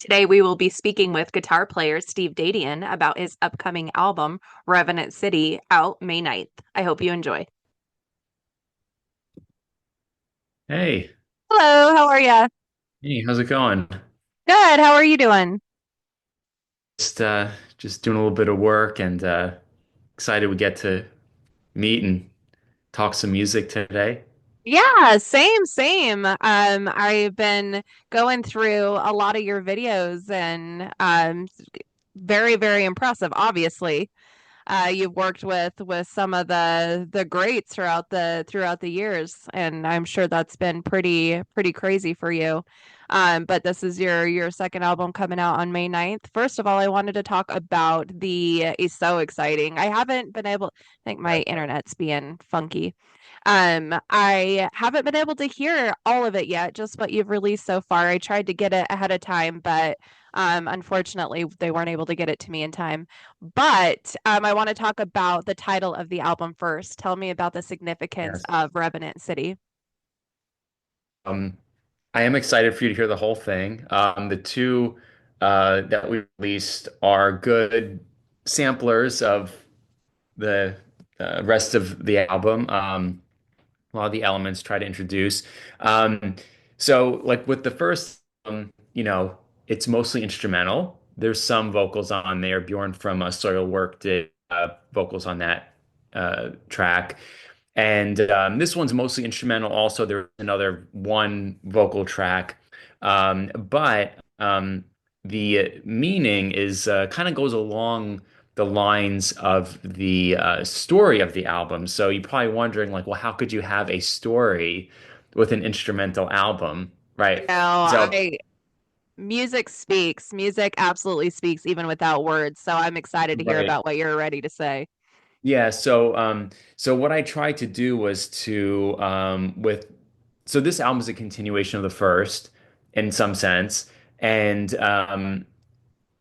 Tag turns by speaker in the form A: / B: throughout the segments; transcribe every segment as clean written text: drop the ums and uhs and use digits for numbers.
A: Today, we will be speaking with guitar player Steve Dadaian about his upcoming album, Revenant City, out May 9th. I hope you enjoy.
B: Hey,
A: Hello, how are you?
B: hey, how's it going?
A: Good, how are you doing?
B: Just doing a little bit of work and excited we get to meet and talk some music today.
A: Yeah, same. I've been going through a lot of your videos and very impressive, obviously. You've worked with some of the greats throughout the years, and I'm sure that's been pretty crazy for you. But this is your second album coming out on May 9th. First of all, I wanted to talk about the is so exciting. I haven't been able, I think my internet's being funky. I haven't been able to hear all of it yet, just what you've released so far. I tried to get it ahead of time, but unfortunately, they weren't able to get it to me in time. But I want to talk about the title of the album first. Tell me about the significance
B: Yes.
A: of Revenant City.
B: Um, I am excited for you to hear the whole thing. The two that we released are good samplers of the rest of the album. A lot of the elements try to introduce. Um, so, like with the first, it's mostly instrumental. There's some vocals on there. Bjorn from Soilwork did vocals on that track. And this one's mostly instrumental. Also, there's another one vocal track. But the meaning is kind of goes along the lines of the story of the album. So you're probably wondering, like, well, how could you have a story with an instrumental album,
A: You
B: right?
A: know,
B: So,
A: I music speaks. Music absolutely speaks even without words. So I'm excited to hear
B: right.
A: about what you're ready to say.
B: Yeah, so what I tried to do was to so this album is a continuation of the first in some sense, and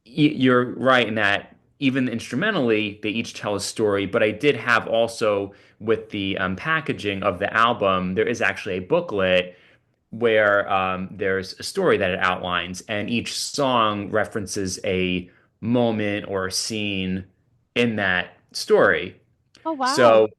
B: you're right in that even instrumentally they each tell a story. But I did have also with the packaging of the album, there is actually a booklet where there's a story that it outlines, and each song references a moment or a scene in that story.
A: Oh, wow.
B: So,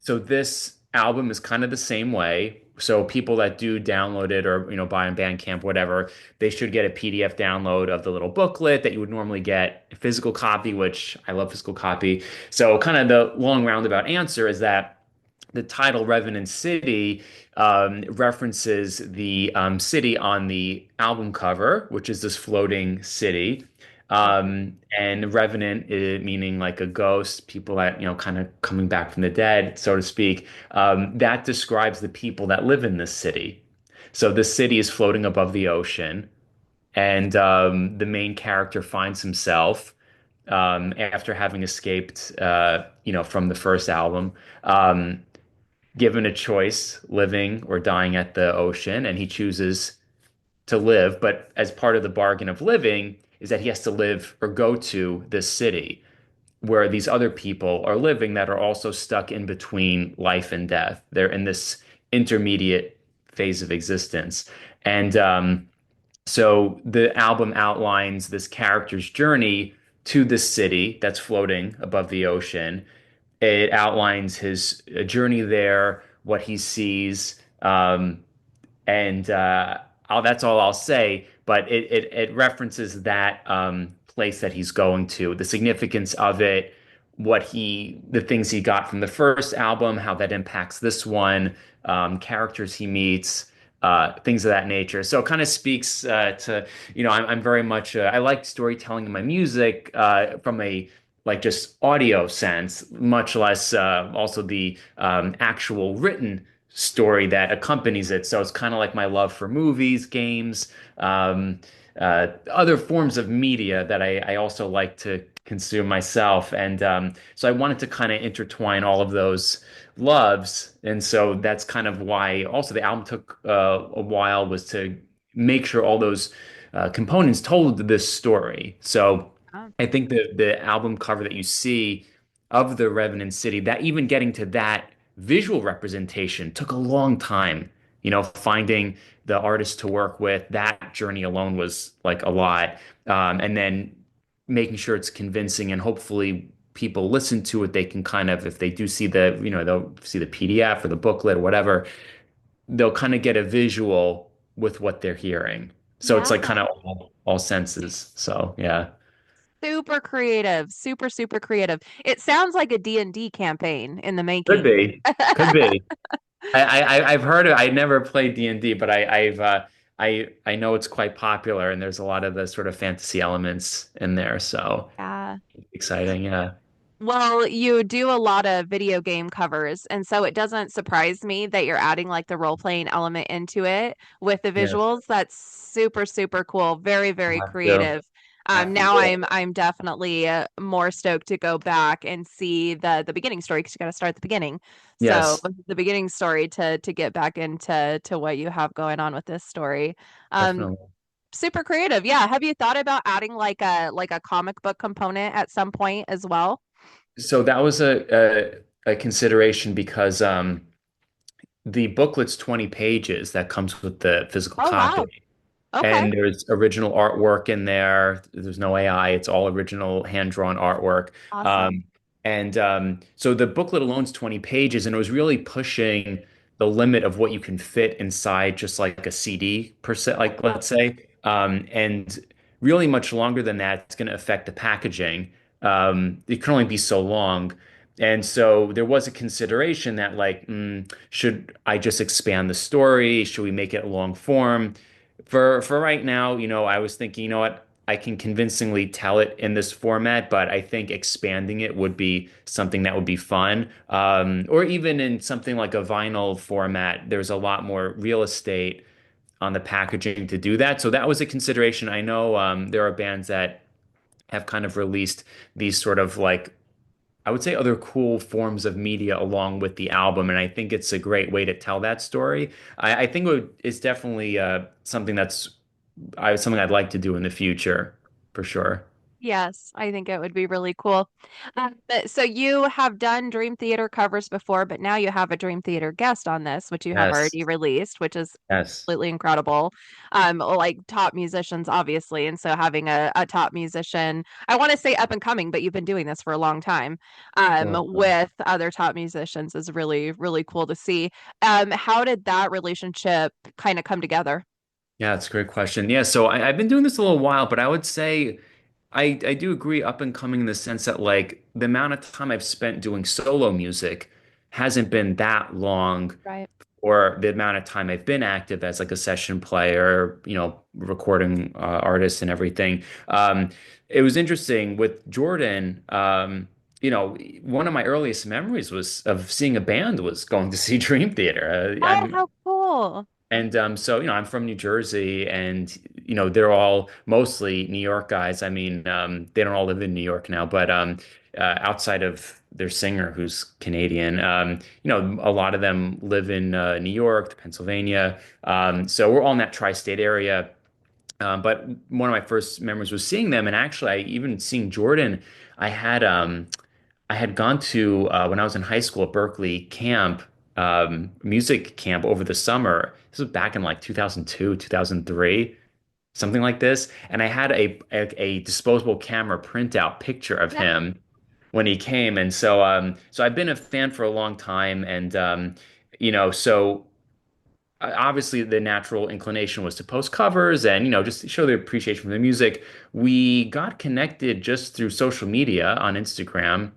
B: so this album is kind of the same way. So people that do download it or buy on Bandcamp, whatever, they should get a PDF download of the little booklet that you would normally get a physical copy, which I love physical copy. So kind of the long roundabout answer is that the title Revenant City references the city on the album cover, which is this floating city.
A: Mhm.
B: And Revenant meaning like a ghost, people that, kind of coming back from the dead, so to speak. That describes the people that live in this city. So this city is floating above the ocean, and the main character finds himself after having escaped, from the first album. Um, Given a choice, living or dying at the ocean, and he chooses to live. But as part of the bargain of living, is that he has to live or go to this city where these other people are living that are also stuck in between life and death. They're in this intermediate phase of existence. And so the album outlines this character's journey to this city that's floating above the ocean. It outlines his journey there, what he sees, and that's all I'll say. But it references that place that he's going to, the significance of it, the things he got from the first album, how that impacts this one, characters he meets. Things of that nature. So it kind of speaks to, I'm very much, I like storytelling in my music from a like just audio sense, much less also the actual written story that accompanies it. So it's kind of like my love for movies, games, other forms of media that I also like to consume myself. And so I wanted to kind of intertwine all of those loves. And so that's kind of why also the album took a while was to make sure all those components told this story. So
A: Oh,
B: I think the album cover that you see of the Revenant City, that even getting to that visual representation took a long time. finding the artist to work with, that journey alone was like a lot. And then making sure it's convincing and hopefully people listen to it, they can kind of, if they do see they'll see the PDF or the booklet or whatever, they'll kind of get a visual with what they're hearing. So it's like
A: Yeah.
B: kind of all senses. So yeah,
A: Super creative, super, super creative. It sounds like a D&D campaign in the
B: could
A: making.
B: be, could be. I've heard it. I never played D&D, but I know it's quite popular, and there's a lot of the sort of fantasy elements in there. So
A: Yeah.
B: exciting, yeah.
A: Well, you do a lot of video game covers, and so it doesn't surprise me that you're adding like the role-playing element into it with the
B: Yes,
A: visuals. That's super, super cool. Very,
B: I
A: very
B: have to.
A: creative.
B: Have to
A: Now
B: do it.
A: I'm definitely more stoked to go back and see the beginning story because you got to start at the beginning. So
B: Yes,
A: the beginning story to get back into what you have going on with this story. Um,
B: definitely.
A: Super creative. Yeah. Have you thought about adding like a comic book component at some point as well?
B: So that was a consideration because the booklet's 20 pages that comes with the physical
A: Oh, wow.
B: copy.
A: Okay.
B: And there's original artwork in there. There's no AI. It's all original hand-drawn artwork.
A: Awesome.
B: Um, and so the booklet alone's 20 pages, and it was really pushing the limit of what you can fit inside just like a CD per se, like let's say. And really much longer than that, it's going to affect the packaging. It can only be so long. And so there was a consideration that like, should I just expand the story? Should we make it long form? For right now, I was thinking, what? I can convincingly tell it in this format, but I think expanding it would be something that would be fun. Or even in something like a vinyl format, there's a lot more real estate on the packaging to do that. So that was a consideration. I know there are bands that have kind of released these sort of like I would say other cool forms of media along with the album, and I think it's a great way to tell that story. I think it's definitely something I'd like to do in the future, for sure.
A: Yes, I think it would be really cool. So you have done Dream Theater covers before, but now you have a Dream Theater guest on this, which you have
B: Yes,
A: already released, which is
B: yes,
A: absolutely incredible. Like top musicians, obviously, and so having a top musician, I want to say up and coming, but you've been doing this for a long time,
B: well,
A: with other top musicians is really, really cool to see. How did that relationship kind of come together?
B: yeah, it's a great question. Yeah, so I've been doing this a little while, but I would say I do agree up and coming in the sense that like the amount of time I've spent doing solo music hasn't been that long
A: Right.
B: or the amount of time I've been active as like a session player, recording artists and everything. It was interesting with Jordan. One of my earliest memories was of seeing a band was going to see Dream Theater.
A: Oh, how cool.
B: And so, I'm from New Jersey, and they're all mostly New York guys. I mean, they don't all live in New York now, but outside of their singer, who's Canadian, a lot of them live in New York, Pennsylvania. So we're all in that tri-state area. But one of my first memories was seeing them, and actually, I even seeing Jordan. I had I had gone to when I was in high school at Berkeley camp, music camp over the summer. This was back in like 2002, 2003, something like this. And I had a disposable camera printout picture of
A: Yeah.
B: him when he came. And so I've been a fan for a long time. And so obviously the natural inclination was to post covers and just show the appreciation for the music. We got connected just through social media on Instagram.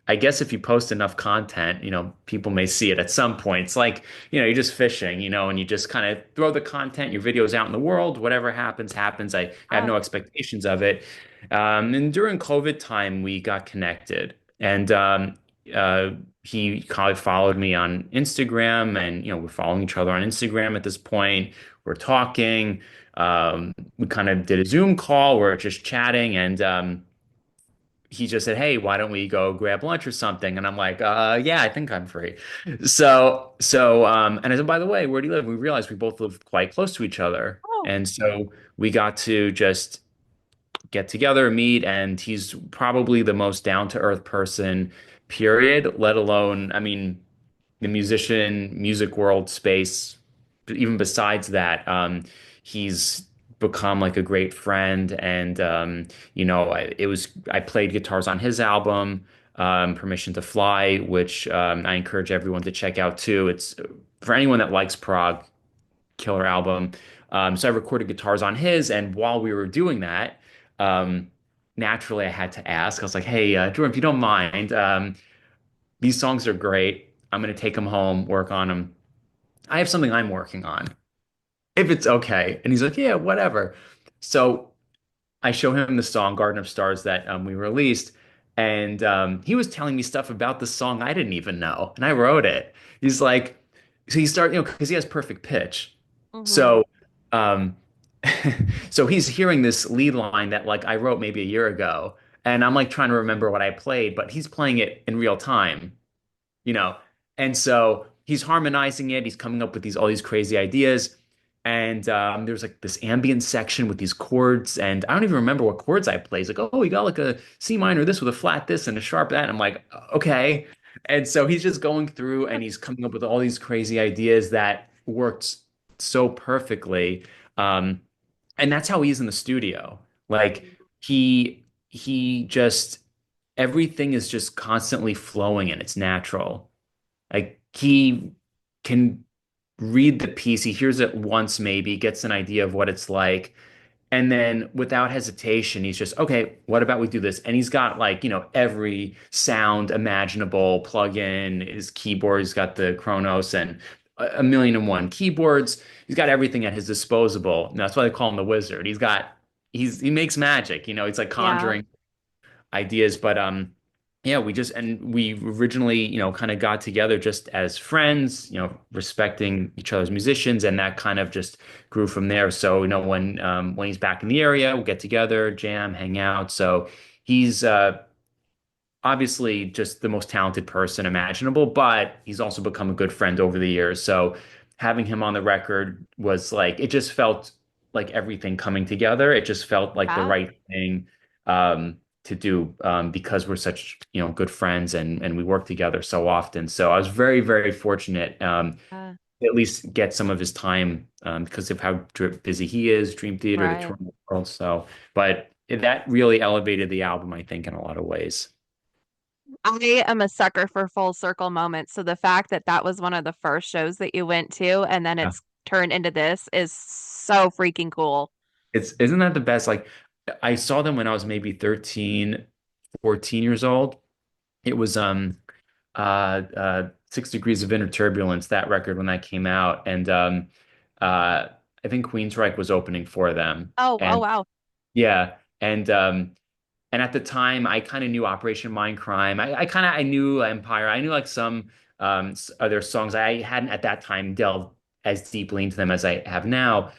B: I guess if you post enough content, people may see it at some point. It's like, you're just fishing, and you just kind of throw the content, your videos out in the world, whatever happens, happens. I have
A: Ah,
B: no expectations of it. And during COVID time, we got connected. And uh, he kind of followed me on Instagram, and we're following each other on Instagram at this point. We're talking. We kind of did a Zoom call. We're just chatting, and he just said, "Hey, why don't we go grab lunch or something?" And I'm like, yeah, I think I'm free." And I said, "By the way, where do you live?" We realized we both live quite close to each other,
A: oh,
B: and so we got to just get together, meet, and he's probably the most down-to-earth person, period, let alone, I mean, the music world space, even besides that, he's become like a great friend. And I played guitars on his album, Permission to Fly, which I encourage everyone to check out too. It's for anyone that likes prog, killer album. So I recorded guitars on his, and while we were doing that, um, naturally I had to ask. I was like, "Hey, Jordan, if you don't mind, these songs are great. I'm gonna take them home, work on them. I have something I'm working on, if it's okay." And he's like, "Yeah, whatever." So I show him the song Garden of Stars that we released, and he was telling me stuff about the song I didn't even know, and I wrote it. He's like, so he started, because he has perfect pitch.
A: Hmm.
B: So, um, so he's hearing this lead line that like I wrote maybe a year ago, and I'm like trying to remember what I played, but he's playing it in real time, you know. And so he's harmonizing it. He's coming up with these all these crazy ideas. And there's like this ambient section with these chords, and I don't even remember what chords I played. He's like, "Oh, you got like a C minor this with a flat this and a sharp that." And I'm like, "Okay." And so he's just going through and he's coming up with all these crazy ideas that worked so perfectly. Um, and that's how he is in the studio. Like he just everything is just constantly flowing and it's natural. Like he can read the piece, he hears it once, maybe gets an idea of what it's like, and then without hesitation, he's just, okay, what about we do this? And he's got like, every sound imaginable plug in his keyboard. He's got the Kronos and a million and one keyboards. He's got everything at his disposable. And that's why they call him the wizard. He makes magic, he's like
A: Yeah.
B: conjuring ideas. But yeah, we originally, kind of got together just as friends, respecting each other's musicians, and that kind of just grew from there. So, when he's back in the area, we'll get together, jam, hang out. So he's obviously just the most talented person imaginable, but he's also become a good friend over the years. So having him on the record was like, it just felt like everything coming together. It just felt like the
A: Yeah.
B: right thing to do, because we're such, good friends, and we work together so often. So I was very, very fortunate,
A: Yeah.
B: to at least get some of his time, because of how busy he is, Dream Theater, the
A: Right.
B: touring world. So, but that really elevated the album, I think, in a lot of ways.
A: I am a sucker for full circle moments. So the fact that that was one of the first shows that you went to and then
B: Yeah.
A: it's turned into this is so freaking cool.
B: Isn't that the best? Like I saw them when I was maybe 13, 14 years old. It was 6 Degrees of Inner Turbulence, that record when that came out. And I think Queensryche was opening for them.
A: Oh, oh
B: And
A: wow.
B: yeah, and at the time, I kind of knew Operation Mindcrime. I knew Empire. I knew like some other songs. I hadn't at that time delved as deeply into them as I have now.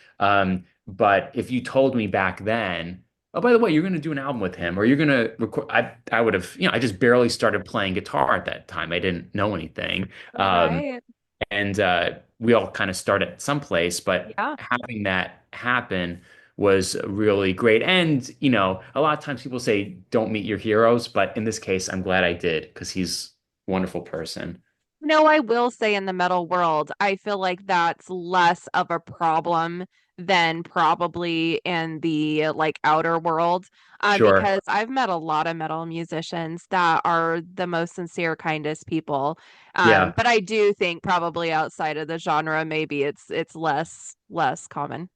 B: But if you told me back then, oh, by the way, you're going to do an album with him, or you're going to record, I would have, I just barely started playing guitar at that time. I didn't know anything. Um,
A: Right.
B: and we all kind of start at some place, but
A: Yeah,
B: having that happen was really great. And, a lot of times people say don't meet your heroes, but in this case, I'm glad I did because he's a wonderful person.
A: no, I will say in the metal world, I feel like that's less of a problem than probably in the like outer world.
B: Sure.
A: Because I've met a lot of metal musicians that are the most sincere, kindest people.
B: Yeah.
A: But I do think probably outside of the genre, maybe it's less common.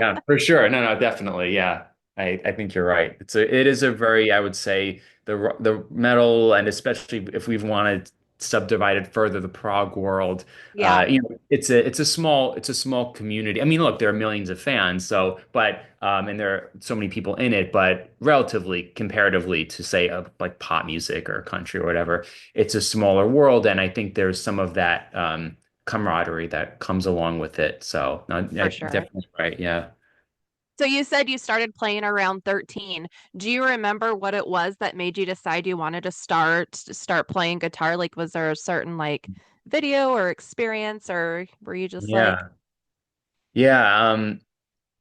B: Yeah, for sure. No, no, definitely. Yeah. I think you're right. It is a very, I would say, the metal, and especially if we've wanted subdivided further, the prog world,
A: Yeah,
B: it's a small community. I mean, look, there are millions of fans, and there are so many people in it, but relatively comparatively to say like pop music or country or whatever, it's a smaller world, and I think there's some of that camaraderie that comes along with it. So no,
A: for
B: I
A: sure.
B: definitely right. Yeah.
A: So you said you started playing around 13. Do you remember what it was that made you decide you wanted to start playing guitar? Like was there a certain like video or experience or were you just like,
B: Yeah. Yeah.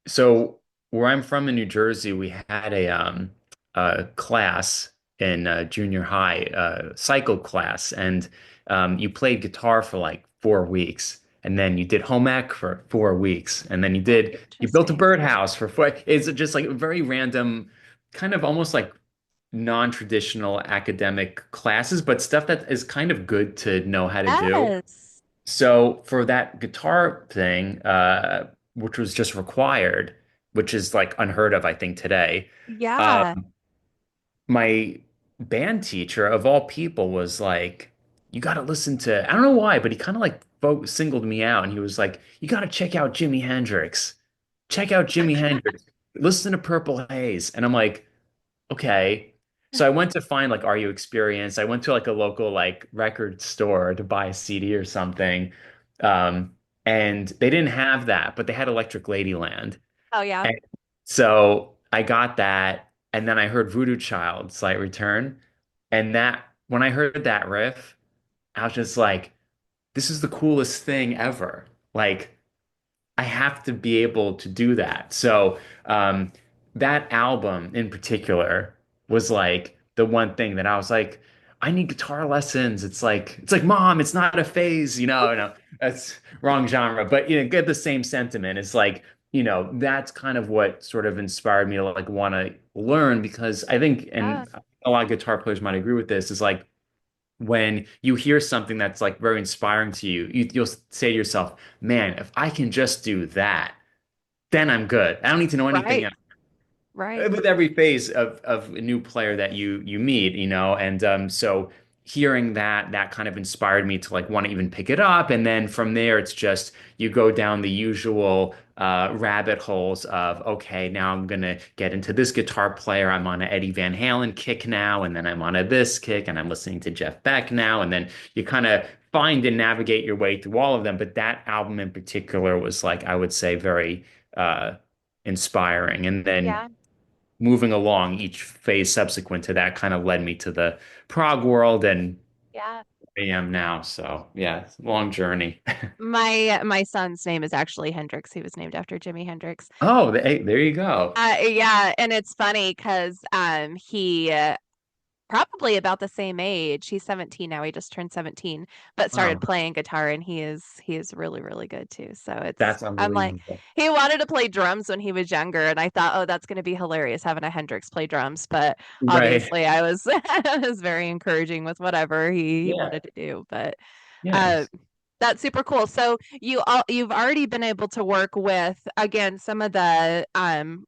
B: So where I'm from in New Jersey, we had a class in junior high, cycle class, and you played guitar for like 4 weeks. and then you did home ec for 4 weeks, and then
A: Oh,
B: you built a
A: interesting.
B: birdhouse for four. It's just like very random, kind of almost like non-traditional academic classes, but stuff that is kind of good to know how to do.
A: Yes.
B: So for that guitar thing, which was just required, which is like unheard of, I think, today. Uh,
A: Yeah.
B: my band teacher of all people was like, you got to listen to, I don't know why, but he kind of like singled me out and he was like, you got to check out Jimi Hendrix. Check out Jimi Hendrix. Listen to Purple Haze. And I'm like, okay. So I went to find like Are You Experienced? I went to like a local like record store to buy a CD or something. Um, and they didn't have that, but they had Electric Ladyland.
A: Oh, yeah.
B: And so I got that, and then I heard Voodoo Child, Slight Return. And that when I heard that riff, I was just like, this is the coolest thing ever. Like, I have to be able to do that. So, that album in particular was like the one thing that I was like, I need guitar lessons. It's like, Mom, it's not a phase, no, that's wrong genre. But get the same sentiment. It's like, that's kind of what sort of inspired me to like want to learn because I think,
A: Yeah.
B: and a lot of guitar players might agree with this, is like when you hear something that's like very inspiring to you, you'll say to yourself, man, if I can just do that, then I'm good. I don't need to know anything
A: Right.
B: else.
A: Right.
B: With every phase of a new player that you meet, and so hearing that kind of inspired me to like want to even pick it up, and then from there it's just you go down the usual rabbit holes of okay, now I'm gonna get into this guitar player. I'm on an Eddie Van Halen kick now, and then I'm on a this kick, and I'm listening to Jeff Beck now, and then you kind of find and navigate your way through all of them. But that album in particular was like I would say very uh, inspiring, and then
A: Yeah.
B: moving along, each phase subsequent to that kind of led me to the prog world and
A: Yeah.
B: where I am now. So yeah, it's a long journey.
A: My son's name is actually Hendrix. He was named after Jimi Hendrix.
B: Oh, there you go.
A: Yeah, and it's funny because he probably about the same age. He's 17 now. He just turned 17, but started
B: Wow,
A: playing guitar and he is really, really good too. So
B: that's
A: I'm like,
B: unbelievable.
A: he wanted to play drums when he was younger, and I thought, oh, that's going to be hilarious having a Hendrix play drums. But
B: Right.
A: obviously, I was I was very encouraging with whatever he
B: Yeah.
A: wanted to do. But uh,
B: Yes.
A: that's super cool. So you've already been able to work with again some of the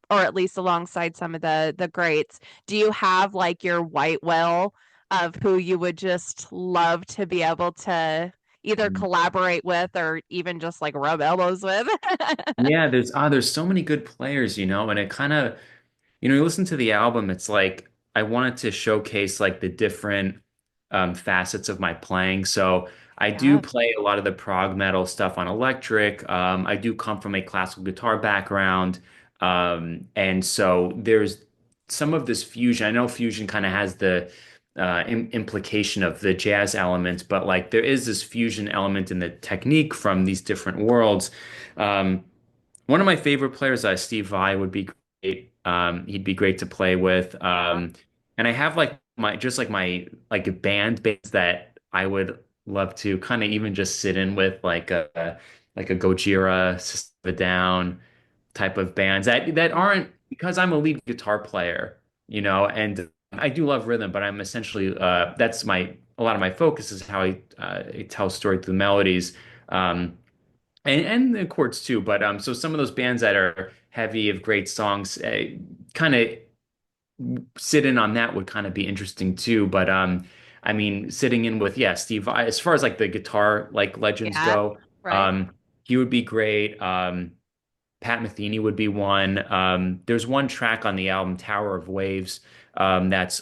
A: or at least alongside some of the greats. Do you have like your white whale of who you would just love to be able to either collaborate with or even just like rub elbows with?
B: Yeah, there's so many good players, and it kind of you listen to the album, it's like I wanted to showcase like the different facets of my playing. So I do
A: Yeah,
B: play a lot of the prog metal stuff on electric. I do come from a classical guitar background. And so there's some of this fusion. I know fusion kind of has the implication of the jazz element, but like there is this fusion element in the technique from these different worlds. Um, One of my favorite players, Steve Vai, would be great. He'd be great to play with.
A: yeah,
B: And I have like my like bands that I would love to kind of even just sit in with like a Gojira, System of a Down type of bands that aren't because I'm a lead guitar player, and I do love rhythm, but I'm essentially that's my a lot of my focus is how I tell story through melodies. Um, and the chords too. But so some of those bands that are heavy of great songs, kind of sit in on that would kind of be interesting too. But I mean, sitting in with Steve Vai, as far as like the guitar like legends
A: yeah,
B: go,
A: right.
B: um, he would be great. Pat Metheny would be one. There's one track on the album, Tower of Waves, that's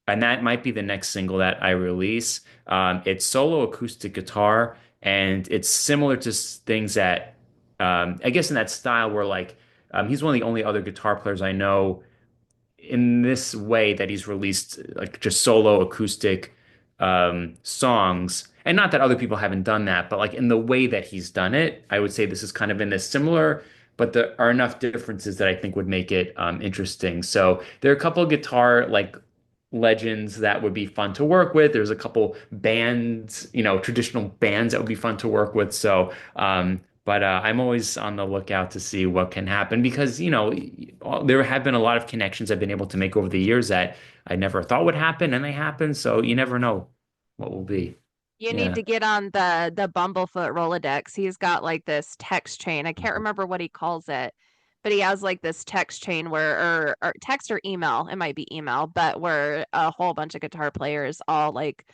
B: and that might be the next single that I release. It's solo acoustic guitar, and it's similar to things that I guess in that style where like he's one of the only other guitar players I know in this way that he's released like just solo acoustic songs. And not that other people haven't done that, but like in the way that he's done it, I would say this is kind of in this similar, but there are enough differences that I think would make it interesting. So there are a couple of guitar like legends that would be fun to work with. There's a couple bands, traditional bands that would be fun to work with. So, but I'm always on the lookout to see what can happen because, there have been a lot of connections I've been able to make over the years that I never thought would happen, and they happen. So you never know what will be.
A: You need
B: Yeah.
A: to get on the Bumblefoot Rolodex. He's got like this text chain. I can't remember what he calls it, but he has like this text chain where, or text or email, it might be email, but where a whole bunch of guitar players all like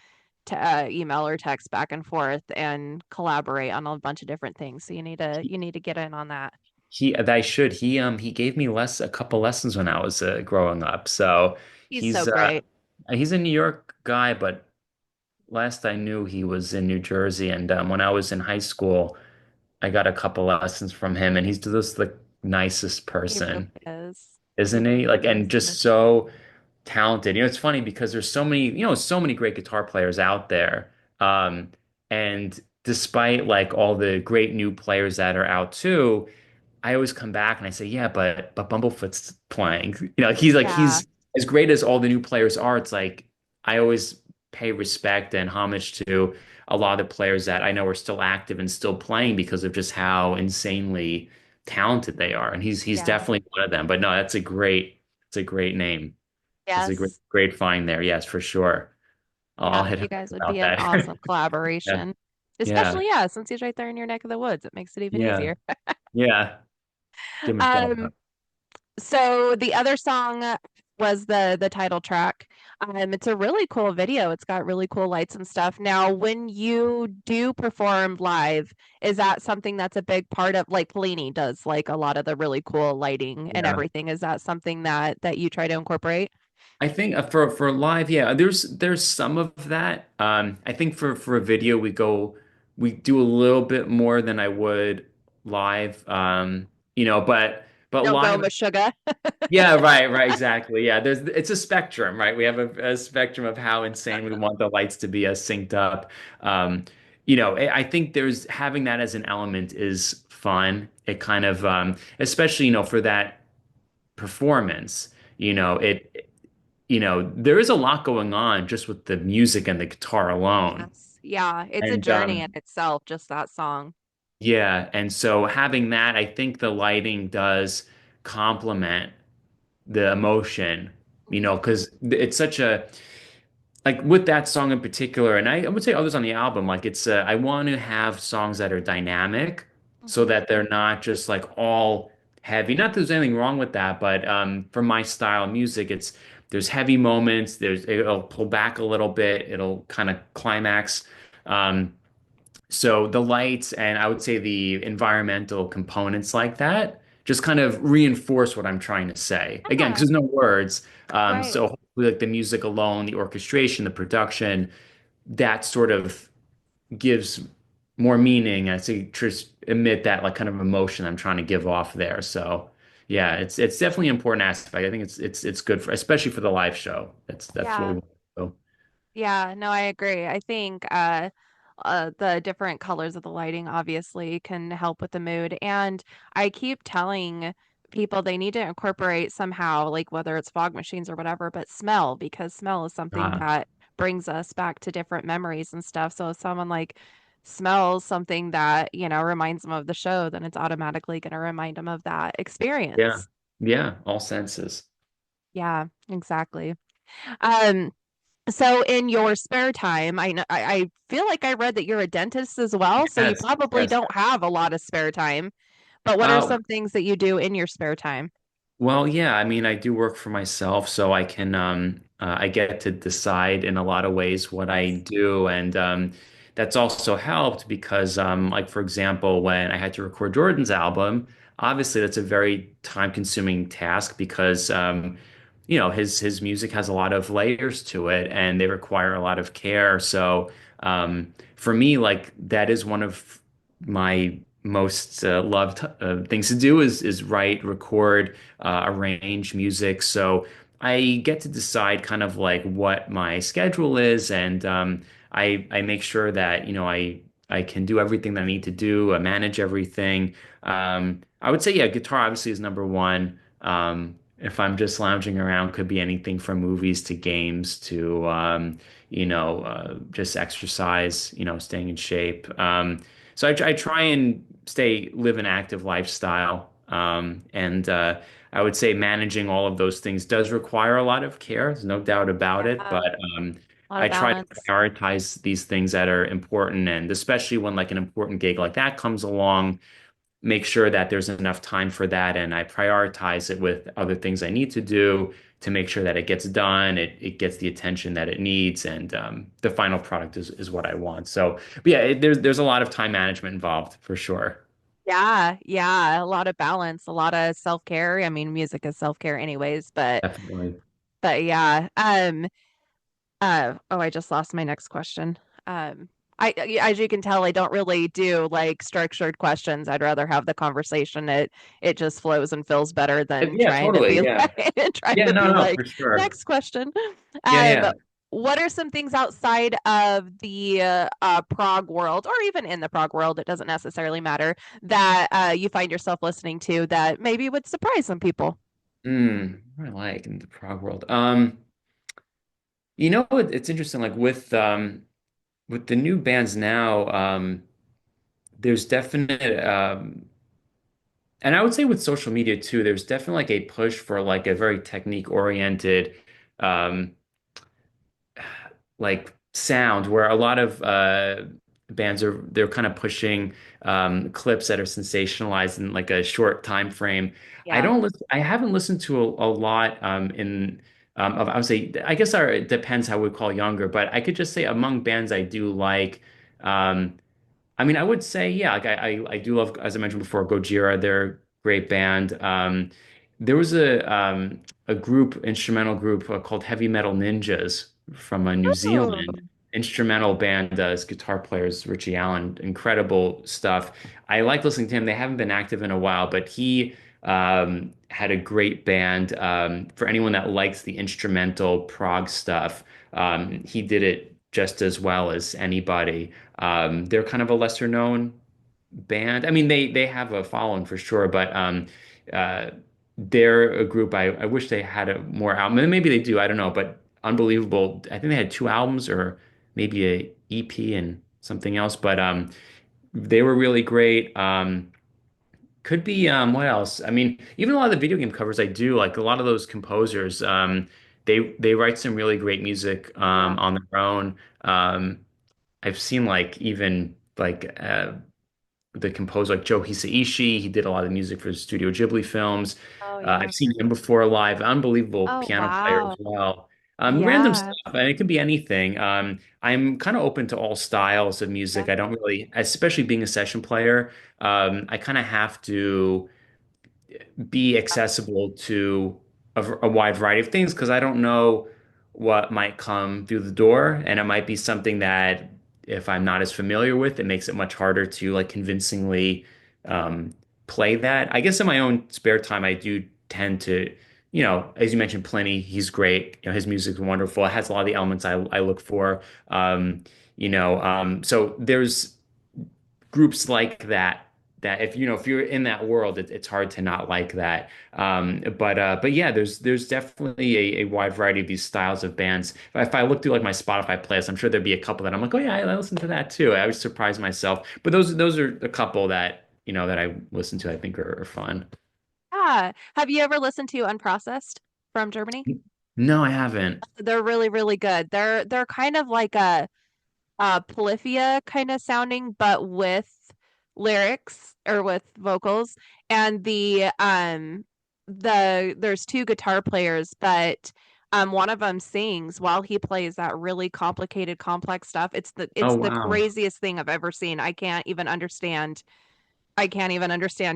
A: email or text back and forth and collaborate on a bunch of different things. So you need to get in on that.
B: I should. He gave me a couple lessons when I was growing up. So
A: He's so
B: he's
A: great.
B: he's a New York guy, but last I knew he was in New Jersey. And when I was in high school, I got a couple lessons from him, and he's just the nicest
A: He really
B: person,
A: is. He
B: isn't he? Like,
A: really
B: and
A: is.
B: just so talented. It's funny because there's so many great guitar players out there. And despite like all the great new players that are out too, I always come back and I say, yeah, but Bumblefoot's playing.
A: Yeah.
B: He's as great as all the new players are. It's like I always pay respect and homage to a lot of the players that I know are still active and still playing because of just how insanely talented they are. And he's
A: Yeah.
B: definitely one of them. But no, it's a great name. It's a
A: Yes.
B: great find there. Yes, for sure. I'll
A: Yeah,
B: hit him
A: you guys
B: up
A: would
B: about
A: be an
B: that.
A: awesome
B: Yeah.
A: collaboration.
B: Yeah.
A: Especially, yeah, since he's right there in your neck of the woods, it makes it even
B: Yeah.
A: easier.
B: Yeah. Give him a shout
A: Um,
B: out.
A: so the other song was the title track. It's a really cool video. It's got really cool lights and stuff. Now, when you do perform live, is that something that's a big part of like Fellini does like a lot of the really cool lighting and
B: Yeah.
A: everything? Is that something that you try to incorporate?
B: I think for live, yeah, there's some of that. I think for a video we do a little bit more than I would live. But
A: Don't go
B: live,
A: Meshuggah.
B: yeah, right, exactly. Yeah, it's a spectrum, right? We have a spectrum of how insane we want the lights to be synced up. Um, I think there's having that as an element is fun. It kind of especially for that performance. There is a lot going on just with the music and the guitar alone.
A: Yes. Yeah, it's a
B: And
A: journey in itself, just that song.
B: yeah, and so having that, I think the lighting does complement the emotion, because it's such a like with that song in particular, and I would say others on the album, like I want to have songs that are dynamic so
A: Mhm.
B: that they're not just like all heavy. Not that there's anything wrong with that, but for my style of music, there's heavy moments, it'll pull back a little bit, it'll kind of climax. Um, so the lights and I would say the environmental components like that just kind of reinforce what I'm trying to say. Again, because
A: Yeah,
B: there's no words.
A: right.
B: So hopefully like the music alone, the orchestration, the production, that sort of gives more meaning. I say just emit that like kind of emotion I'm trying to give off there. So yeah, it's definitely an important aspect. I think it's good for especially for the live show. That's what we
A: Yeah.
B: want. So,
A: Yeah, no, I agree. I think the different colors of the lighting obviously can help with the mood. And I keep telling people they need to incorporate somehow, like whether it's fog machines or whatever, but smell, because smell is something
B: uh,
A: that brings us back to different memories and stuff. So if someone like smells something that, reminds them of the show, then it's automatically going to remind them of that
B: yeah,
A: experience.
B: yeah, all senses.
A: Yeah, exactly. Um, So in your spare time, I feel like I read that you're a dentist as well, so you
B: Yes,
A: probably
B: yes.
A: don't have a lot of spare time. But what are
B: Uh,
A: some things that you do in your spare time?
B: well, yeah, I mean, I do work for myself, so I get to decide in a lot of ways what I
A: Nice.
B: do, and that's also helped because, like for example, when I had to record Jordan's album, obviously that's a very time-consuming task because, his music has a lot of layers to it, and they require a lot of care. So, for me, like that is one of my most loved things to do is write, record arrange music. So I get to decide kind of like what my schedule is, and I make sure that I can do everything that I need to do, manage everything. I would say yeah, guitar obviously is number one. if I'm just lounging around, could be anything from movies to games to just exercise, staying in shape. So I try and live an active lifestyle. And I would say managing all of those things does require a lot of care. There's no doubt about it.
A: Yeah,
B: But
A: a lot
B: I
A: of
B: try to
A: balance.
B: prioritize these things that are important, and especially when like an important gig like that comes along, make sure that there's enough time for that, and I prioritize it with other things I need to do to make sure that it gets done, it gets the attention that it needs, and the final product is what I want. So, but yeah, there's a lot of time management involved for sure.
A: Yeah, yeah, a lot of balance, a lot of self-care. I mean, music is self-care anyways,
B: Definitely.
A: but yeah. Oh, I just lost my next question. Um, as you can tell, I don't really do like structured questions. I'd rather have the conversation. It just flows and feels better than
B: Yeah,
A: trying to
B: totally.
A: be
B: Yeah.
A: trying
B: Yeah,
A: to
B: no,
A: be
B: no,
A: like,
B: for sure.
A: next question.
B: Yeah,
A: Um,
B: yeah.
A: what are some things outside of the prog world, or even in the prog world, it doesn't necessarily matter, that you find yourself listening to that maybe would surprise some people?
B: What I like in the prog world. It's interesting, like with the new bands now, there's definite and I would say with social media too, there's definitely like a push for like a very technique oriented um like sound where a lot of bands they're kind of pushing clips that are sensationalized in like a short time frame.
A: Yeah.
B: I haven't listened to a lot in I would say I guess it depends how we call younger, but I could just say among bands I do like um I mean, I would say, yeah, like I do love, as I mentioned before, Gojira. They're a great band. There was a group, instrumental group called Heavy Metal Ninjas from New
A: Oh,
B: Zealand. Instrumental band, his guitar players, Richie Allen, incredible stuff. I like listening to him. They haven't been active in a while, but he had a great band. For anyone that likes the instrumental prog stuff, he did it just as well as anybody. They're kind of a lesser known band. I mean, they have a following for sure, but uh, they're a group I wish they had a more album. And maybe they do, I don't know, but unbelievable. I think they had two albums or maybe a EP and something else, but they were really great. Could be what else? I mean, even a lot of the video game covers I do, like a lot of those composers, they write some really great music
A: yeah.
B: on their own. I've seen like even like the composer like Joe Hisaishi. He did a lot of music for Studio Ghibli films.
A: Oh, yeah.
B: I've seen him before live. Unbelievable
A: Oh,
B: piano player
A: wow.
B: as well. Random
A: Yeah.
B: stuff, and it can be anything. I'm kind of open to all styles of music.
A: Yeah.
B: I don't really, especially being a session player, I kind of have to be accessible to a wide variety of things because I don't know what might come through the door, and it might be something that if I'm not as familiar with, it makes it much harder to like convincingly um, play that. I guess in my own spare time, I do tend to, as you mentioned, Plenty, he's great. His music's wonderful. It has a lot of the elements I look for. So there's groups like that if if you're in that world, it's hard to not like that. But yeah, there's definitely a wide variety of these styles of bands. If I look through like my Spotify playlist, I'm sure there'd be a couple that I'm like, oh yeah, I listen to that too. I would surprise myself. But those are a couple that that I listen to. I think are fun.
A: Yeah. Have you ever listened to Unprocessed from Germany?
B: No, I haven't.
A: They're really, really good. They're kind of like a Polyphia kind of sounding, but with lyrics or with vocals. And there's two guitar players, but one of them sings while he plays that really complicated, complex stuff.
B: Oh
A: it's the
B: wow.
A: craziest thing I've ever seen. I can't even understand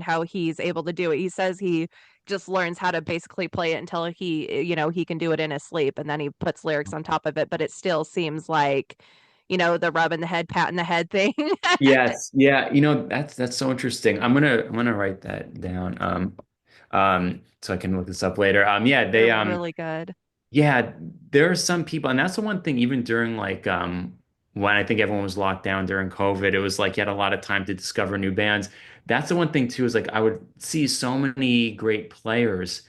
A: how he's able to do it. He says he just learns how to basically play it until he can do it in his sleep, and then he puts lyrics on top of it, but it still seems like, the rubbing the head, patting the head thing.
B: Yes, yeah, that's so interesting. I'm gonna write that down. So I can look this up later. Yeah,
A: They're really good.
B: yeah, there are some people, and that's the one thing, even during like when I think everyone was locked down during COVID, it was like you had a lot of time to discover new bands. That's the one thing too, is like I would see so many great players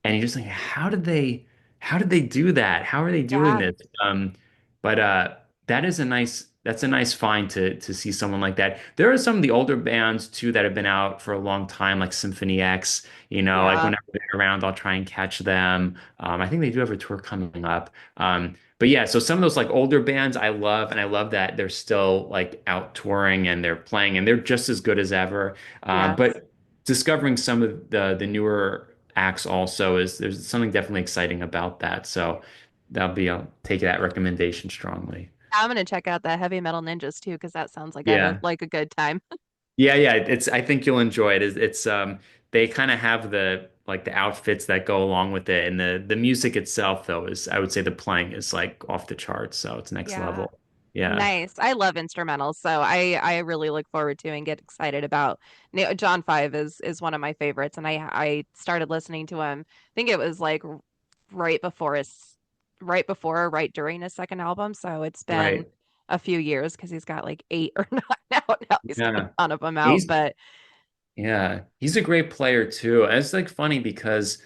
B: and you're just like, how did they do that? How are they doing
A: Yeah,
B: this? But that's a nice find to see someone like that. There are some of the older bands too that have been out for a long time, like Symphony X. You know, like
A: yeah,
B: whenever they're around, I'll try and catch them. I think they do have a tour coming up. But yeah, so some of those like older bands I love, and I love that they're still like out touring and they're playing, and they're just as good as ever.
A: yes.
B: But discovering some of the newer acts also is there's something definitely exciting about that. So I'll take that recommendation strongly.
A: I'm gonna check out the Heavy Metal Ninjas too, because that sounds
B: Yeah.
A: like a good time.
B: Yeah, it's I think you'll enjoy it. It's they kind of have the like the outfits that go along with it, and the music itself though is I would say the playing is like off the charts, so it's next
A: Yeah.
B: level. Yeah.
A: Nice. I love instrumentals, so I really look forward to and get excited about. John Five is one of my favorites, and I started listening to him. I think it was like right before right before or right during his second album, so it's been
B: Right.
A: a few years because he's got like eight or nine out now. He's got a
B: Yeah.
A: ton of them out,
B: He's
A: but
B: yeah, he's a great player too. And it's like funny because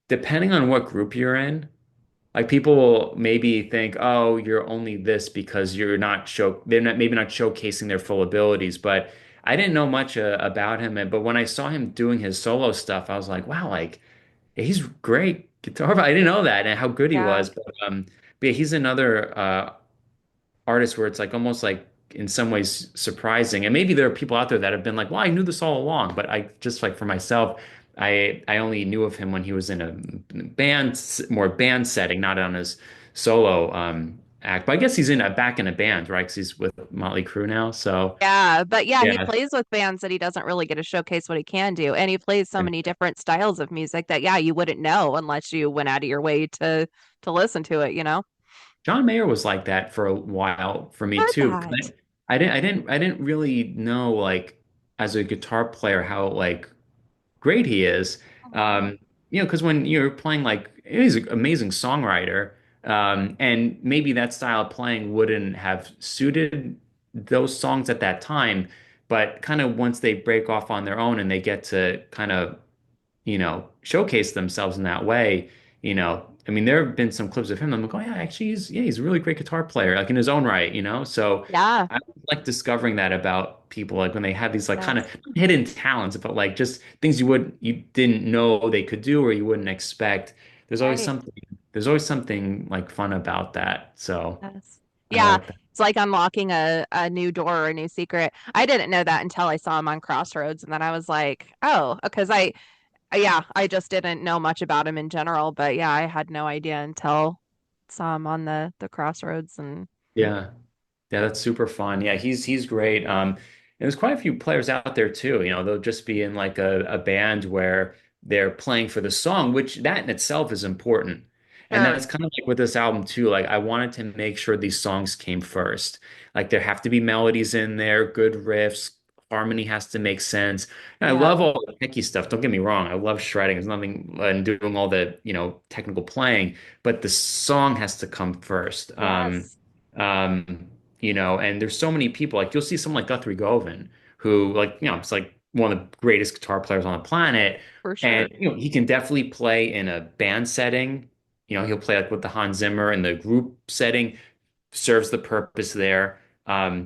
B: depending on what group you're in, like people will maybe think, oh, you're only this because they're not maybe not showcasing their full abilities. But I didn't know much about him, but when I saw him doing his solo stuff, I was like, wow, like he's great guitar. I didn't know that and how good he
A: yeah,
B: was. But yeah, he's another artist where it's like almost like in some ways surprising. And maybe there are people out there that have been like, well, I knew this all along, but I just like for myself, I only knew of him when he was in a more band setting, not on his solo act. But I guess he's in a back in a band, right? Because he's with Motley Crue now. So
A: yeah, but yeah, he
B: yeah,
A: plays with bands that he doesn't really get to showcase what he can do, and he plays so many different styles of music that yeah, you wouldn't know unless you went out of your way to listen to it, you know?
B: John Mayer was like that for a while for me
A: Heard
B: too. 'Cause
A: that.
B: I didn't really know like as a guitar player how like great he is.
A: Mhm.
B: Um, you know, because when you're playing like he's an amazing songwriter, and maybe that style of playing wouldn't have suited those songs at that time, but kind of once they break off on their own and they get to kind of showcase themselves in that way, I mean, there have been some clips of him. I'm like, oh yeah, actually, he's a really great guitar player, like in his own right. So
A: Yeah,
B: I like discovering that about people, like when they have these like kind of
A: yes.
B: hidden talents, but like just things you didn't know they could do or you wouldn't expect. There's always
A: Right.
B: something, there's always something like fun about that. So
A: Yes.
B: I
A: Yeah,
B: like that.
A: it's like unlocking a new door or a new secret. I didn't know that until I saw him on Crossroads, and then I was like, oh, because yeah, I just didn't know much about him in general, but yeah, I had no idea until saw him on the Crossroads and
B: Yeah. Yeah, that's super fun. Yeah, he's great. And there's quite a few players out there too. They'll just be in like a band where they're playing for the song, which that in itself is important. And
A: sure.
B: that's kind of like with this album too. Like I wanted to make sure these songs came first. Like there have to be melodies in there, good riffs, harmony has to make sense. And I
A: Yeah.
B: love all the techie stuff. Don't get me wrong. I love shredding. There's nothing and doing all the, technical playing, but the song has to come first.
A: Yes,
B: Um, and there's so many people like you'll see someone like Guthrie Govan who like it's like one of the greatest guitar players on the planet,
A: for
B: and
A: sure.
B: he can definitely play in a band setting. He'll play like with the Hans Zimmer and the group setting serves the purpose there.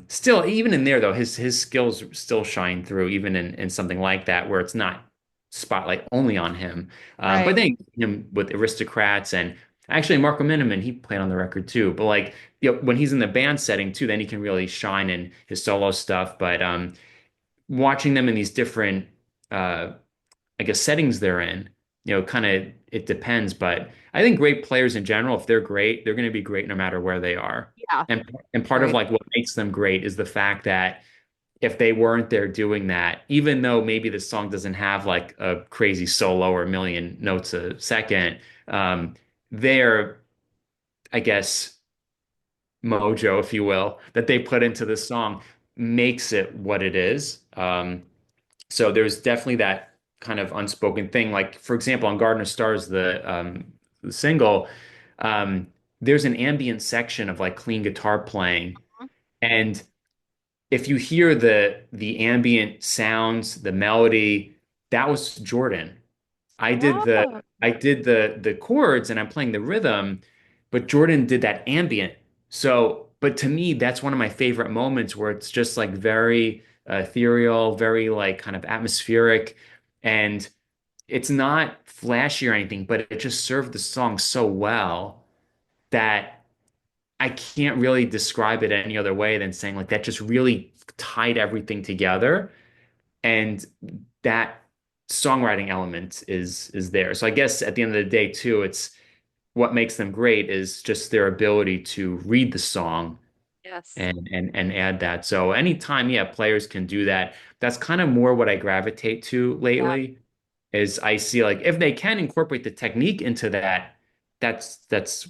B: Still, even in there though, his skills still shine through, even in something like that where it's not spotlight only on him. But
A: Right.
B: then him with Aristocrats and actually Marco Miniman, he played on the record too. But like when he's in the band setting too, then he can really shine in his solo stuff. But watching them in these different uh, I guess settings they're in, kind of it depends. But I think great players in general, if they're great, they're going to be great no matter where they are.
A: Yeah,
B: And part of
A: agree.
B: like what makes them great is the fact that if they weren't there doing that, even though maybe the song doesn't have like a crazy solo or a million notes a second, their, I guess, mojo, if you will, that they put into the song makes it what it is. So there's definitely that kind of unspoken thing. Like, for example, on Garden of Stars, the single, um, there's an ambient section of like clean guitar playing. And if you hear the ambient sounds, the melody, that was Jordan. I did the
A: Oh,
B: I did the chords and I'm playing the rhythm, but Jordan did that ambient. So, but to me, that's one of my favorite moments where it's just like very ethereal, very like kind of atmospheric, and it's not flashy or anything, but it just served the song so well that I can't really describe it any other way than saying like that just really tied everything together. And that songwriting element is there. So I guess at the end of the day too, it's what makes them great is just their ability to read the song
A: yes.
B: and add that. So anytime, yeah, players can do that. That's kind of more what I gravitate to
A: Yeah.
B: lately is I see like if they can incorporate the technique into that, that's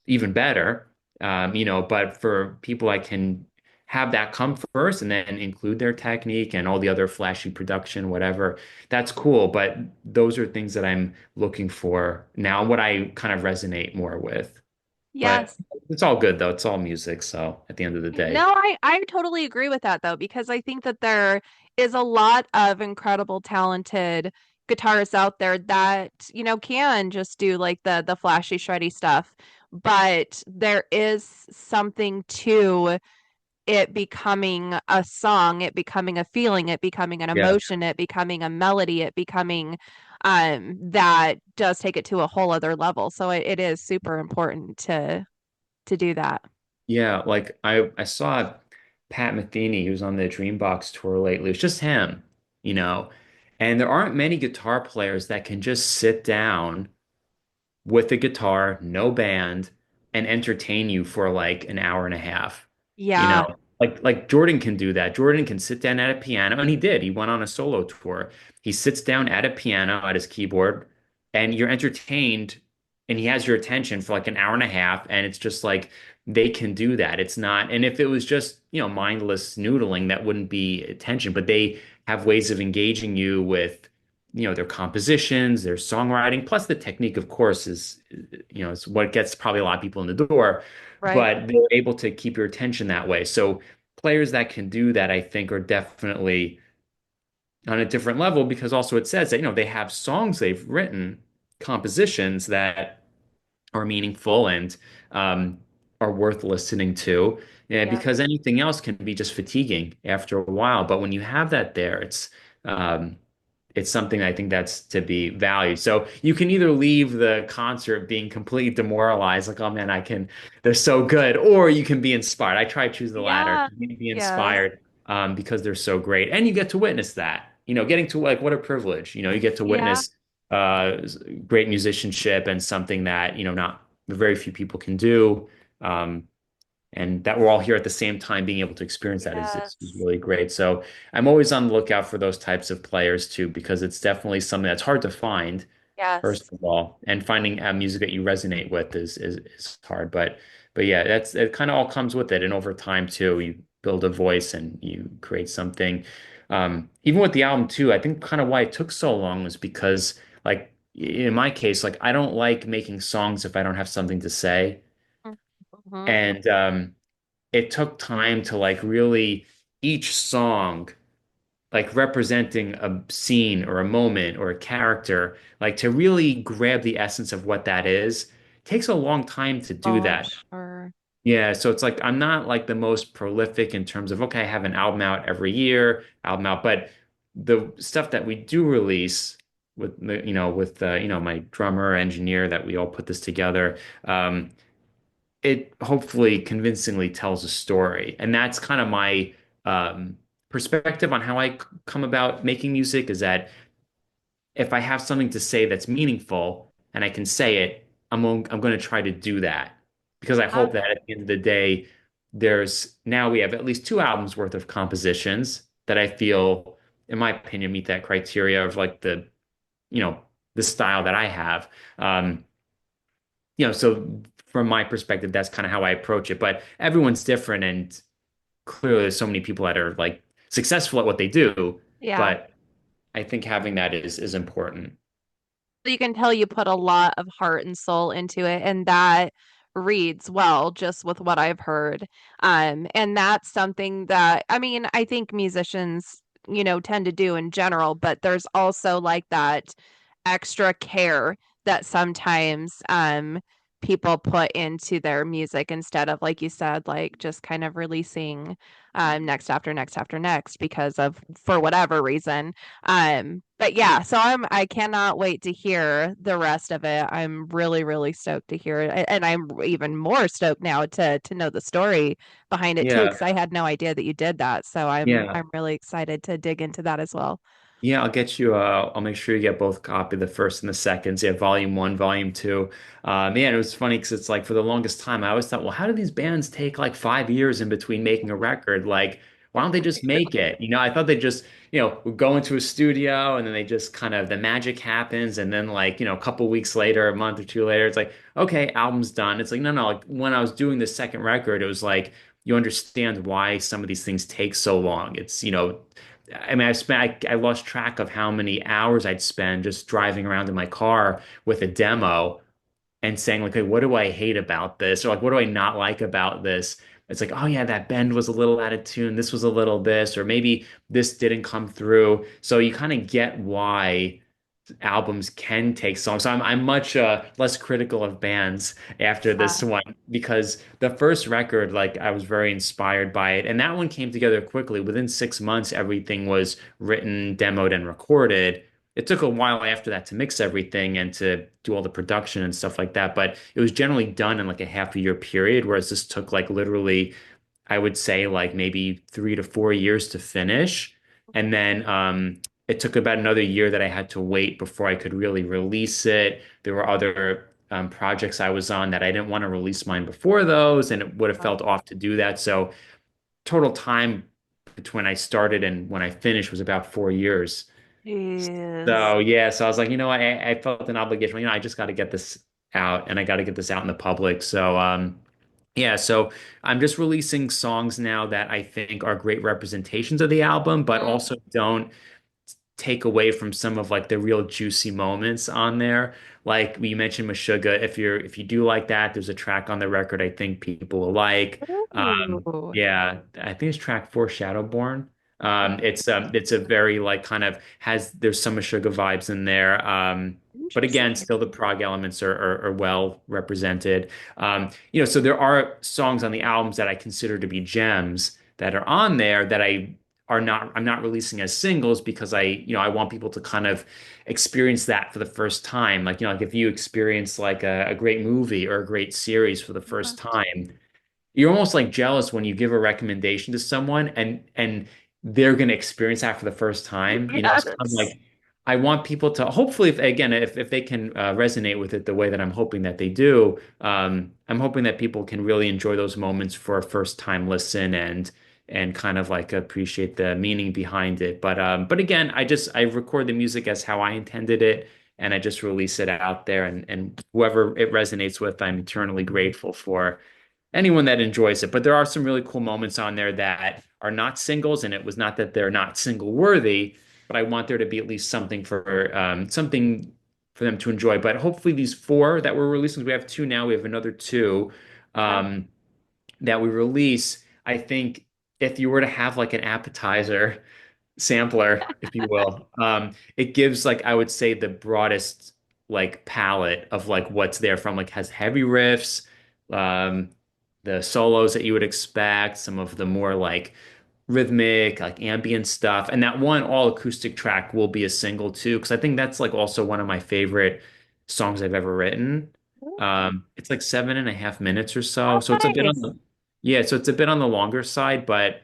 B: even better. But for people I can have that come first and then include their technique and all the other flashy production, whatever, that's cool. But those are things that I'm looking for now, what I kind of resonate more with. But
A: Yes.
B: it's all good though. It's all music. So at the end of the day,
A: No, I totally agree with that though, because I think that there is a lot of incredible, talented guitarists out there that, can just do like the flashy, shreddy stuff. But there is something to it becoming a song, it becoming a feeling, it becoming an
B: yeah.
A: emotion, it becoming a melody, it becoming that does take it to a whole other level. So it is super important to do that.
B: Yeah, like I saw Pat Metheny, who's on the Dreambox tour lately. It's just him, you know. And there aren't many guitar players that can just sit down with a guitar, no band, and entertain you for like an hour and a half. You know,
A: Yeah,
B: like Jordan can do that. Jordan can sit down at a piano, and he did. He went on a solo tour. He sits down at a piano at his keyboard, and you're entertained, and he has your attention for like an hour and a half, and it's just like they can do that. It's not, and if it was just, mindless noodling, that wouldn't be attention, but they have ways of engaging you with their compositions, their songwriting, plus the technique, of course, is what gets probably a lot of people in the door,
A: right.
B: but they're able to keep your attention that way. So players that can do that, I think, are definitely on a different level because also it says that, they have songs they've written, compositions that are meaningful and um, are worth listening to. Yeah,
A: Yeah.
B: because anything else can be just fatiguing after a while. But when you have that there, um, it's something I think that's to be valued. So you can either leave the concert being completely demoralized, like, oh man, they're so good, or you can be inspired. I try to choose the latter,
A: Yeah.
B: be
A: Yes.
B: inspired, because they're so great. And you get to witness that, getting to like, what a privilege, you get to
A: Yeah.
B: witness uh, great musicianship and something that, not very few people can do. Um, and that we're all here at the same time being able to experience that is
A: Yes.
B: really great. So I'm always on the lookout for those types of players too, because it's definitely something that's hard to find, first
A: Yes.
B: of all, and finding music that you resonate with is hard. But yeah, it kind of all comes with it, and over time too, you build a voice and you create something. Even with the album too, I think kind of why it took so long was because like in my case, like I don't like making songs if I don't have something to say,
A: Mhm.
B: and it took time to like really each song like representing a scene or a moment or a character, like to really grab the essence of what that is, takes a long time to do
A: Oh, I'm
B: that.
A: sure.
B: Yeah, so it's like I'm not like the most prolific in terms of okay, I have an album out every year, album out, but the stuff that we do release with my drummer engineer that we all put this together, it hopefully convincingly tells a story. And that's kind of my perspective on how I come about making music is that if I have something to say that's meaningful and I can say it, I'm going to try to do that because I
A: Yeah.
B: hope that at the end of the day, now we have at least two albums worth of compositions that I feel, in my opinion, meet that criteria of like you know, the style that I have. Um, so from my perspective, that's kind of how I approach it. But everyone's different, and clearly, there's so many people that are like successful at what they do.
A: Yeah.
B: But I think having that is important.
A: You can tell you put a lot of heart and soul into it, and that reads well just with what I've heard. And that's something that, I mean, I think musicians, tend to do in general, but there's also like that extra care that sometimes people put into their music instead of, like you said, like just kind of releasing next after next after next because of for whatever reason. But yeah, so I cannot wait to hear the rest of it. I'm really, really stoked to hear it. And I'm even more stoked now to know the story behind it too,
B: Yeah,
A: because I had no idea that you did that. So
B: yeah.
A: I'm really excited to dig into that as well.
B: Yeah, I'll get you. I'll make sure you get both copy, the first and the seconds. Yeah, volume one, volume two. Man, it was funny because it's like for the longest time, I always thought, well, how do these bands take like 5 years in between making a record? Like, why don't they just make it? I thought they just, would go into a studio and then they just kind of the magic happens, and then like, a couple weeks later, a month or two later, it's like, okay, album's done. It's like, no, no. Like when I was doing the second record, it was like you understand why some of these things take so long. I mean, I lost track of how many hours I'd spend just driving around in my car with a demo and saying like, hey, what do I hate about this? Or like, what do I not like about this? It's like, oh yeah, that bend was a little out of tune. This was a little this, or maybe this didn't come through. So you kind of get why albums can take songs. So I'm much less critical of bands after this one because the first record, like I was very inspired by it, and that one came together quickly. Within 6 months, everything was written, demoed, and recorded. It took a while after that to mix everything and to do all the production and stuff like that, but it was generally done in like a half a year period, whereas this took like literally I would say like maybe 3 to 4 years to finish. And then it took about another year that I had to wait before I could really release it. There were other projects I was on that I didn't want to release mine before those, and it would have felt off to do that. So total time between I started and when I finished was about 4 years.
A: Jeez.
B: So yeah, so I was like, I felt an obligation. I just got to get this out, and I got to get this out in the public. So yeah, so I'm just releasing songs now that I think are great representations of the album, but
A: Mm.
B: also don't take away from some of like the real juicy moments on there. Like we mentioned Meshuggah, if you do like that, there's a track on the record I think people will like.
A: Ooh.
B: Yeah, I think it's track 4, Shadowborn. It's a very like kind of has there's some Meshuggah vibes in there. But again,
A: Interesting.
B: still the prog elements are well represented. So there are songs on the albums that I consider to be gems that are on there that I'm not releasing as singles because I want people to kind of experience that for the first time. Like if you experience like a great movie or a great series for the
A: Yeah.
B: first time, you're almost like jealous when you give a recommendation to someone and they're going to experience that for the first time. So I'm
A: Yes.
B: like, I want people to hopefully, if they can resonate with it the way that I'm hoping that they do, I'm hoping that people can really enjoy those moments for a first time listen and kind of like appreciate the meaning behind it. But again, I record the music as how I intended it, and I just release it out there, and whoever it resonates with, I'm eternally grateful for anyone that enjoys it. But there are some really cool moments on there that are not singles, and it was not that they're not single worthy, but I want there to be at least something for them to enjoy. But hopefully, these four that we're releasing, we have two now, we have another two
A: Okay.
B: um, that we release. I think if you were to have like an appetizer sampler, if you will. It gives like I would say the broadest like palette of like what's there from like has heavy riffs, um, the solos that you would expect, some of the more like rhythmic, like ambient stuff. And that one all acoustic track will be a single too, because I think that's like also one of my favorite songs I've ever written. It's like 7.5 minutes or so.
A: Oh,
B: So it's a bit on
A: nice.
B: the yeah, so it's a bit on the longer side, but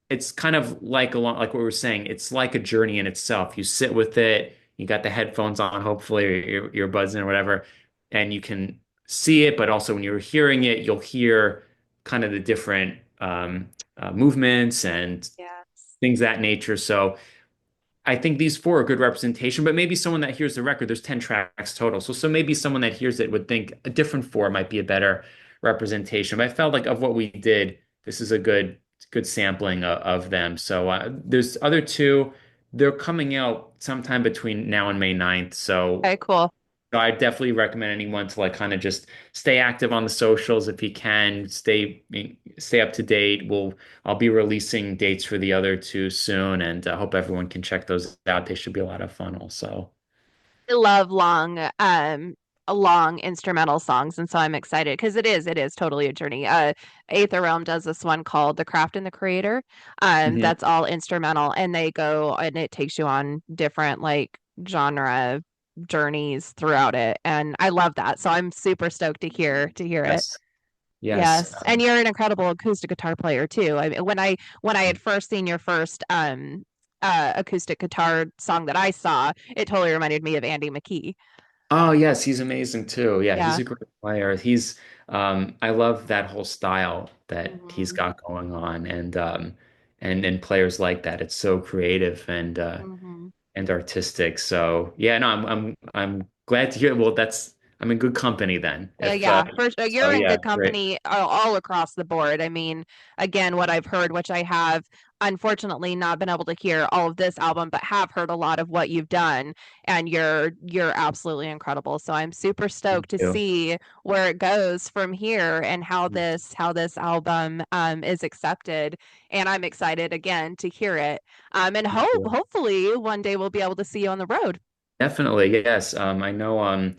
B: it's kind of like like what we were saying. It's like a journey in itself. You sit with it. You got the headphones on, hopefully, or your earbuds in or whatever, and you can see it. But also, when you're hearing it, you'll hear kind of the different movements and
A: Yes.
B: things that nature. So I think these four are good representation, but maybe someone that hears the record, there's 10 tracks total. So maybe someone that hears it would think a different four might be a better representation. But I felt like of what we did, this is a good sampling of them. So there's other two. They're coming out sometime between now and May 9th.
A: Okay, cool.
B: So I definitely recommend anyone to like kind of just stay active on the socials if you can, stay up to date. I'll be releasing dates for the other two soon, and I hope everyone can check those out. They should be a lot of fun also.
A: I love long instrumental songs, and so I'm excited because it is totally a journey. Aether Realm does this one called The Craft and the Creator.
B: Mhm.
A: That's all instrumental, and they go and it takes you on different like genre journeys throughout it, and I love that. So I'm super stoked to hear it.
B: Yes. Yes.
A: Yes, and you're an incredible acoustic guitar player too. I mean, when I had first seen your first acoustic guitar song that I saw, it totally reminded me of Andy McKee.
B: Oh yes, he's amazing too. Yeah, he's
A: Yeah.
B: a great player. I love that whole style that he's
A: Hmm.
B: got going on and players like that. It's so creative
A: Hmm.
B: and artistic. So yeah, no, I'm glad to hear. Well, that's I'm in good company then. If
A: Yeah, for sure.
B: so
A: You're in
B: yeah,
A: good
B: great.
A: company all across the board. I mean, again, what I've heard, which I have unfortunately not been able to hear all of this album, but have heard a lot of what you've done, and you're absolutely incredible. So I'm super
B: Thank
A: stoked to
B: you.
A: see where it goes from here and how this album is accepted. And I'm excited again to hear it. And
B: Thank you.
A: hopefully one day we'll be able to see you on the road.
B: Definitely, yes. I know,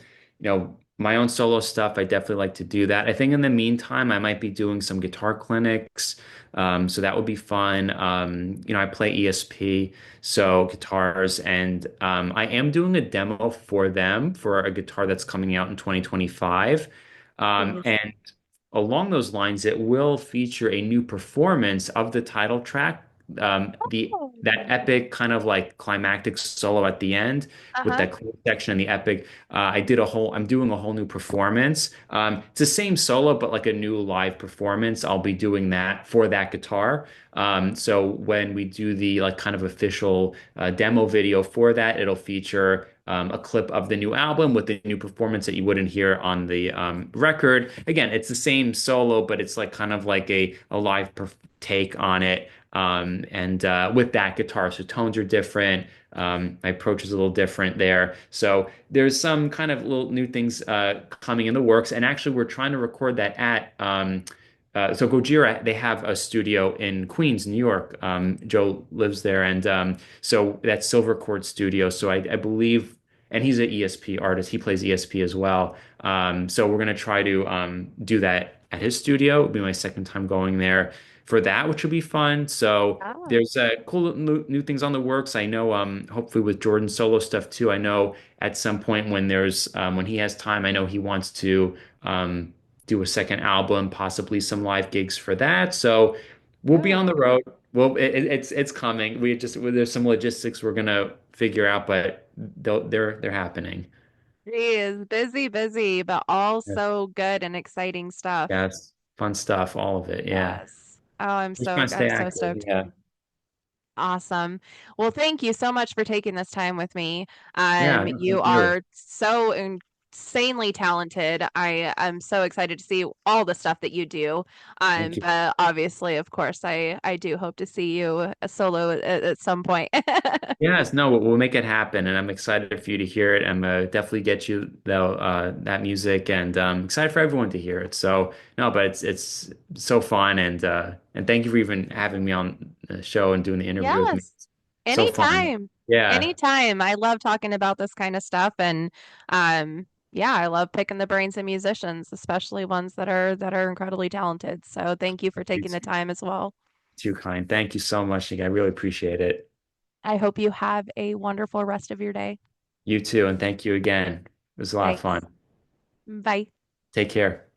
B: my own solo stuff, I definitely like to do that. I think in the meantime, I might be doing some guitar clinics. So that would be fun. I play ESP, so guitars, and I am doing a demo for them for a guitar that's coming out in 2025.
A: Nice.
B: And along those lines, it will feature a new performance of the title track, the
A: Oh.
B: that epic kind of like climactic solo at the end with
A: Uh-huh.
B: that clear section and the epic. I'm doing a whole new performance. It's the same solo, but like a new live performance. I'll be doing that for that guitar. So when we do the like kind of official demo video for that, it'll feature a clip of the new album with the new performance that you wouldn't hear on the record. Again, it's the same solo, but it's like kind of like a live take on it. And with that guitar, so tones are different. My approach is a little different there. So there's some kind of little new things coming in the works. And actually, we're trying to record that at so Gojira, they have a studio in Queens, New York. Joe lives there, and so that's Silver Chord Studio. So I believe, and he's an ESP artist. He plays ESP as well. So we're gonna try to do that at his studio. It'll be my second time going there for that, which will be fun. So
A: Ah.
B: there's cool new things on the works. I know, hopefully with Jordan's solo stuff too. I know at some point when he has time, I know he wants to um, do a second album, possibly some live gigs for that. So we'll be on
A: Oh.
B: the road. Well, it's coming. There's some logistics we're gonna figure out, but they're happening.
A: Geez, busy, busy, but all
B: Yeah.
A: so good and exciting stuff.
B: Yeah, it's fun stuff, all of it. Yeah.
A: Yes. Oh, I'm
B: Just
A: so
B: trying to
A: I'm
B: stay
A: so
B: active.
A: stoked.
B: Yeah.
A: Awesome. Well, thank you so much for taking this time with me.
B: Yeah. No,
A: You
B: thank you.
A: are so insanely talented. I am so excited to see all the stuff that you do.
B: Thank you.
A: But obviously, of course, I do hope to see you a solo at some point.
B: Yes, no, we'll make it happen, and I'm excited for you to hear it. I'm definitely get you that music, and excited for everyone to hear it. So no, but it's so fun, and thank you for even having me on the show and doing the interview with me.
A: Yes.
B: It's so fun.
A: Anytime.
B: Yeah,
A: Anytime. I love talking about this kind of stuff and yeah, I love picking the brains of musicians, especially ones that are incredibly talented. So thank you for
B: you
A: taking the
B: too,
A: time as well.
B: too kind. Thank you so much, Nick. I really appreciate it.
A: I hope you have a wonderful rest of your day.
B: You too, and thank you again. It was a lot of
A: Thanks.
B: fun.
A: Bye.
B: Take care.